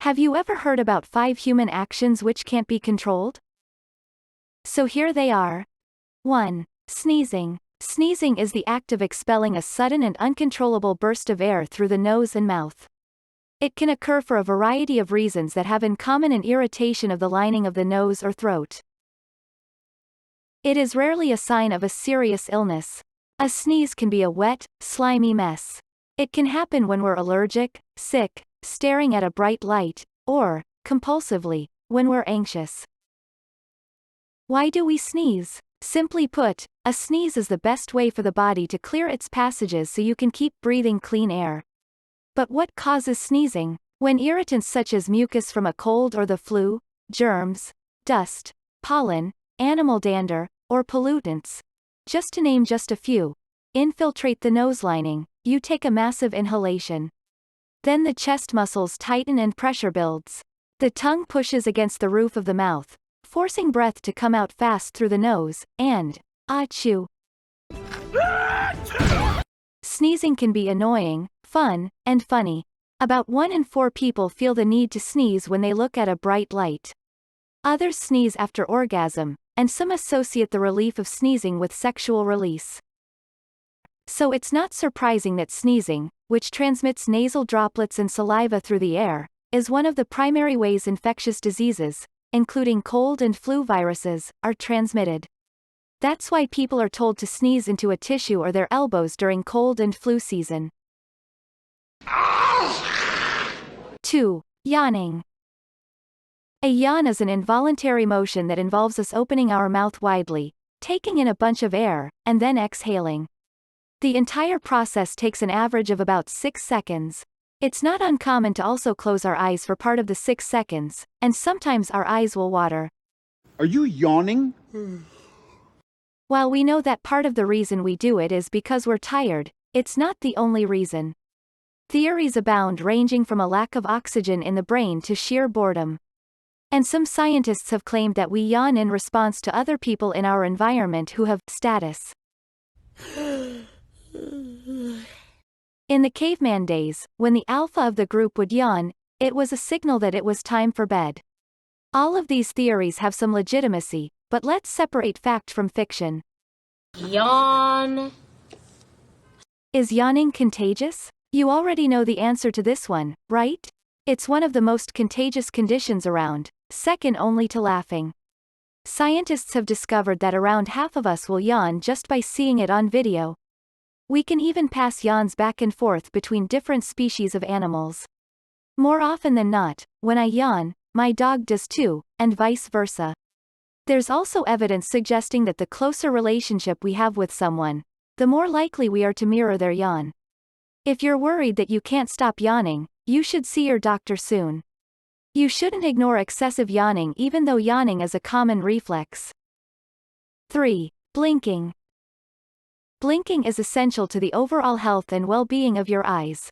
Have you ever heard about 5 human actions which can't be controlled? So here they are. 1. Sneezing. Sneezing is the act of expelling a sudden and uncontrollable burst of air through the nose and mouth. It can occur for a variety of reasons that have in common an irritation of the lining of the nose or throat. It is rarely a sign of a serious illness. A sneeze can be a wet, slimy mess. It can happen when we're allergic, sick, staring at a bright light, or, compulsively, when we're anxious. Why do we sneeze? Simply put, a sneeze is the best way for the body to clear its passages so you can keep breathing clean air. But what causes sneezing? When irritants such as mucus from a cold or the flu, germs, dust, pollen, animal dander, or pollutants, just to name just a few, infiltrate the nose lining, you take a massive inhalation. Then the chest muscles tighten and pressure builds. The tongue pushes against the roof of the mouth, forcing breath to come out fast through the nose, and, achoo. Sneezing can be annoying, fun, and funny. About 1 in 4 people feel the need to sneeze when they look at a bright light. Others sneeze after orgasm, and some associate the relief of sneezing with sexual release. So it's not surprising that sneezing, which transmits nasal droplets and saliva through the air, is one of the primary ways infectious diseases, including cold and flu viruses, are transmitted. That's why people are told to sneeze into a tissue or their elbows during cold and flu season. 2. Yawning. A yawn is an involuntary motion that involves us opening our mouth widely, taking in a bunch of air, and then exhaling. The entire process takes an average of about 6 seconds. It's not uncommon to also close our eyes for part of the 6 seconds, and sometimes our eyes will water. Are you yawning? While we know that part of the reason we do it is because we're tired, it's not the only reason. Theories abound ranging from a lack of oxygen in the brain to sheer boredom. And some scientists have claimed that we yawn in response to other people in our environment who have status. In the caveman days, when the alpha of the group would yawn, it was a signal that it was time for bed. All of these theories have some legitimacy, but let's separate fact from fiction. Yawn. Is yawning contagious? You already know the answer to this one, right? It's one of the most contagious conditions around, second only to laughing. Scientists have discovered that around half of us will yawn just by seeing it on video. We can even pass yawns back and forth between different species of animals. More often than not, when I yawn, my dog does too, and vice versa. There's also evidence suggesting that the closer relationship we have with someone, the more likely we are to mirror their yawn. If you're worried that you can't stop yawning, you should see your doctor soon. You shouldn't ignore excessive yawning even though yawning is a common reflex. 3. Blinking. Blinking is essential to the overall health and well-being of your eyes.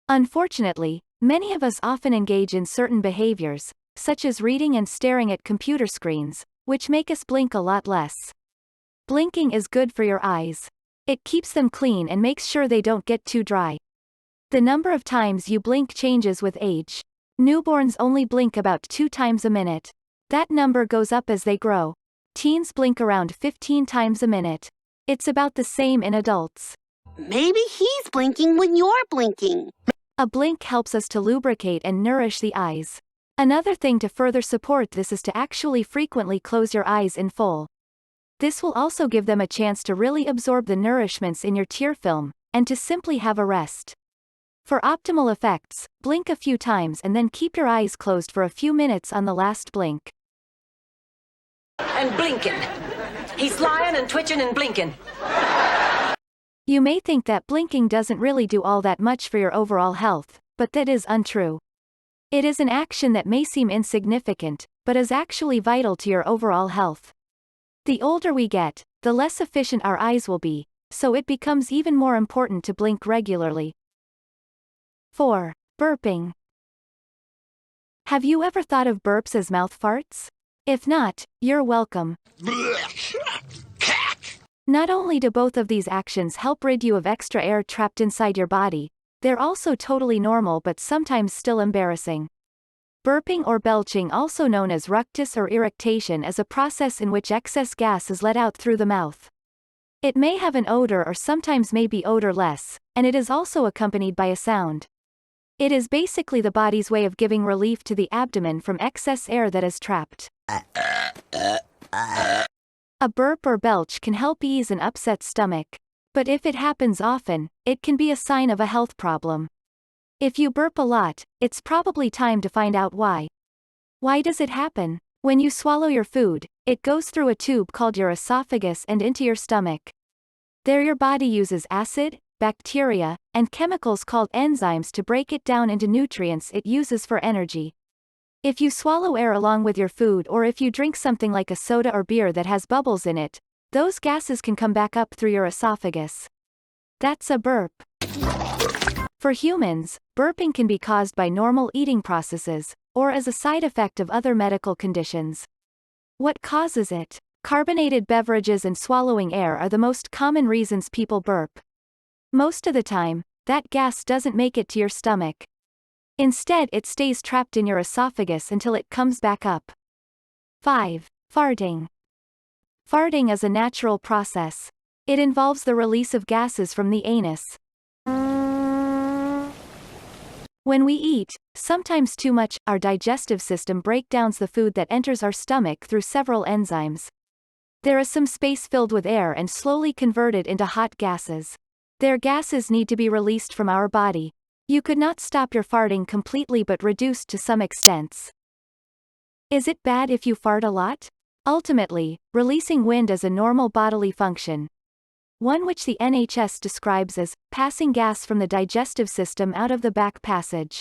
Unfortunately, many of us often engage in certain behaviors, such as reading and staring at computer screens, which make us blink a lot less. Blinking is good for your eyes. It keeps them clean and makes sure they don't get too dry. The number of times you blink changes with age. Newborns only blink about 2 times a minute. That number goes up as they grow. Teens blink around 15 times a minute. It's about the same in adults. Maybe he's blinking when you're blinking. A blink helps us to lubricate and nourish the eyes. Another thing to further support this is to actually frequently close your eyes in full. This will also give them a chance to really absorb the nourishments in your tear film, and to simply have a rest. For optimal effects, blink a few times and then keep your eyes closed for a few minutes on the last blink. And blinking. He's lying and twitching and blinking. You may think that blinking doesn't really do all that much for your overall health, but that is untrue. It is an action that may seem insignificant, but is actually vital to your overall health. The older we get, the less efficient our eyes will be, so it becomes even more important to blink regularly. 4. Burping. Have you ever thought of burps as mouth farts? If not, you're welcome. Not only do both of these actions help rid you of extra air trapped inside your body, they're also totally normal but sometimes still embarrassing. Burping or belching, also known as ructus or eructation, is a process in which excess gas is let out through the mouth. It may have an odor or sometimes may be odorless, and it is also accompanied by a sound. It is basically the body's way of giving relief to the abdomen from excess air that is trapped. A burp or belch can help ease an upset stomach. But if it happens often, it can be a sign of a health problem. If you burp a lot, it's probably time to find out why. Why does it happen? When you swallow your food, it goes through a tube called your esophagus and into your stomach. There your body uses acid, bacteria, and chemicals called enzymes to break it down into nutrients it uses for energy. If you swallow air along with your food, or if you drink something like a soda or beer that has bubbles in it, those gases can come back up through your esophagus. That's a burp. For humans, burping can be caused by normal eating processes, or as a side effect of other medical conditions. What causes it? Carbonated beverages and swallowing air are the most common reasons people burp. Most of the time, that gas doesn't make it to your stomach. Instead, it stays trapped in your esophagus until it comes back up. 5. Farting. Farting is a natural process. It involves the release of gases from the anus. When we eat, sometimes too much, our digestive system breakdowns the food that enters our stomach through several enzymes. There is some space filled with air and slowly converted into hot gases. Their gases need to be released from our body. You could not stop your farting completely but reduced to some extents. Is it bad if you fart a lot? Ultimately, releasing wind is a normal bodily function, one which the NHS describes as passing gas from the digestive system out of the back passage.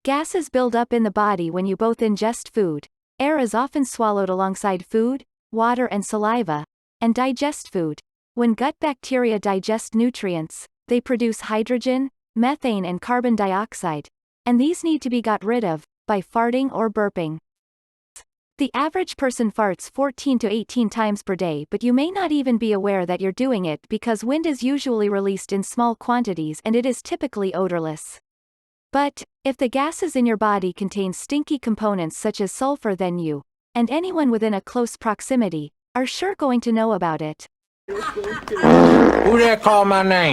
Gases build up in the body when you both ingest food. Air is often swallowed alongside food, water and saliva, and digest food. When gut bacteria digest nutrients, they produce hydrogen, methane and carbon dioxide, and these need to be got rid of by farting or burping. The average person farts 14 to 18 times per day, but you may not even be aware that you're doing it because wind is usually released in small quantities and it is typically odorless. But, if the gases in your body contain stinky components such as sulfur, then you, and anyone within a close proximity, are sure going to know about it. Who there called my name?